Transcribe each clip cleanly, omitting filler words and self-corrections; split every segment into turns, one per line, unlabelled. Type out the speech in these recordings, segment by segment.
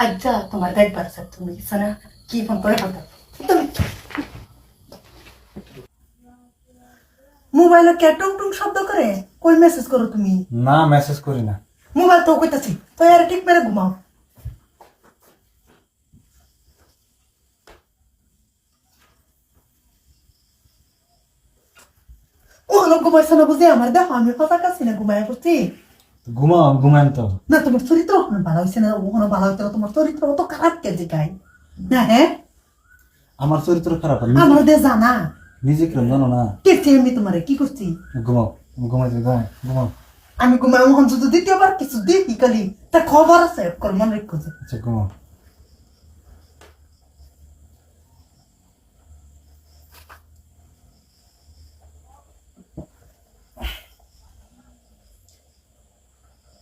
আচ্ছা তোমার গাইড বাড়ছে তুমি কিছু না কি ফোন করে কথা তুমি মোবাইলে কে টুং টুং শব্দ করে কই মেসেজ করো তুমি
না মেসেজ করি না।
মোবাইল তো কইতাছি তো আর ঠিক মেরে ঘুমাও ও লোক ঘুমাইছে না বুঝে আমার দেখো আমি কথা কাছি না ঘুমায় করছি
ঘুমাও ঘুমান তো।
না তোমার চরিত্র ওখানে ভালো হয়েছে না ওখানে ভালো হইতে না তোমার চরিত্র অত খারাপ কে জিগাই না হ্যাঁ
আমার চরিত্র খারাপ
আমার দে জানা
নিজে কিরম জানো না।
কেছি আমি তোমারে কি করছি
ঘুমাও ঘুমাইতে ঘুমাও ঘুমাও।
আমি ঘুমাই মোহন যদি দ্বিতীয়বার কিছু দেখি কালি তার খবর আছে কর মনে রেখো
আচ্ছা ঘুমাও।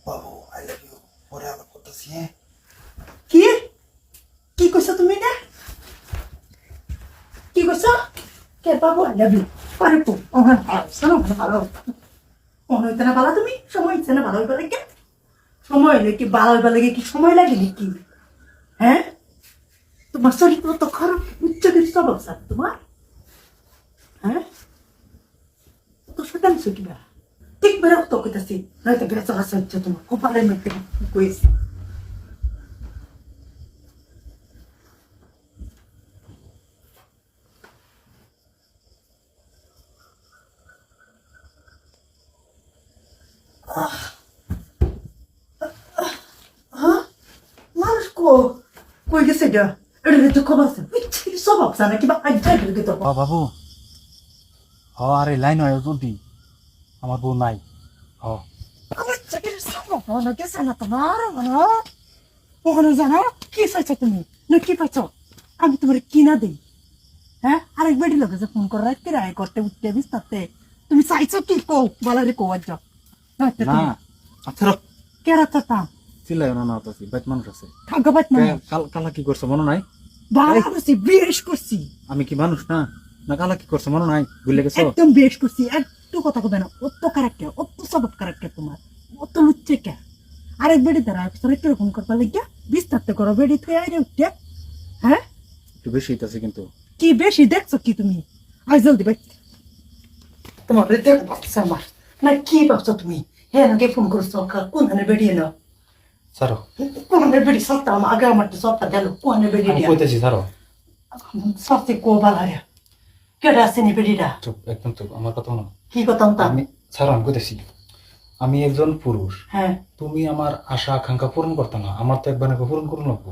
বাবু আই লাভ ইউ পরে আলাপ করতেছি।
কি কি কইছো তুমি না কি কইছো কে বাবু আই লাভ ইউ পারে তো ওহন শোনো ভালো ওহন হইতে না ভালো তুমি সময় হইছে না ভালো হইবে লাগে সময় হইলে কি ভালো হইবে লাগে কি সময় লাগে নাকি হ্যাঁ তোমার চরিত্র তো খারাপ উচ্চকির স্বভাব স্যার তোমার হ্যাঁ তো সেটাই শিখবা ঠিক বেরো তো কইতাছি নয়তো বেচা আছে হচ্ছে তোমার কপালের মধ্যে কইছি হ্যাঁ মানুষ কই গেছে এটা এটা তো খবর আছে উচ্চকির স্বভাব স্যার নাকি বা আজ্জা ঢুকে তো
বাবু হ আরে লাইন হয় জলদি আমার বউ নাই। হ
উচ্চকির স্বভাব না গেছে না তোমার ওখানে জানো কি চাইছো তুমি না কি পাইছো আমি তোমার কিনা দিই হ্যাঁ আরেক বেডি লোকে যে ফোন করে রাখতে রায় করতে উঠতে বিস্তারতে তুমি চাইছো কি কো বলারে কো আজ
না আচ্ছা রক
কেরা চাতাম
চিল্লাই না না তো বাইত মানুষ আছে।
থাকবাত না
কালা কি করছে মনে নাই?
বাড়া করছি বেশ করছি
আমি কি মানুষ না না কালা কি করছে মনে নাই ভুলে গেছো?
একদম বেশ করছি একটু কথা কবে না অত কারাক্কে অত সবক কারাক্কে তোমার অত লুচ্ছে কে আরেক বেডি দ্বারা তোর কিরকম করবা লাগিয়া বিস্তারতে করো বেডি তুই আইরে উঠতে হ্যাঁ
একটু বেশি হইতাছে কিন্তু।
কি বেশি দেখছো কি তুমি আজ জলদি ভাই তোমার দেখ বাচ্চা আমার না কি ভাবছো তুমি হ্যাঁ নাকি ফোন করছো কোন হানে বেরিয়ে নাও
ছাড়ো
কোন হানে বেরিয়ে সপ্তাহ আগে আমার তো সপ্তাহ গেল কোন হানে বেরিয়ে
আমি কইতেছি ছাড়ো।
সবচেয়ে কো বালারে কেডা আসেনি বেরিয়েরা
চুপ একদম চুপ আমার কথা শোনো।
কি কথা
আমি ছাড়ো আমি কইতেছি আমি একজন পুরুষ,
হ্যাঁ
তুমি আমার আশা আকাঙ্ক্ষা পূরণ করতে না, আমার তো একবার পূরণ করুন লাগবো।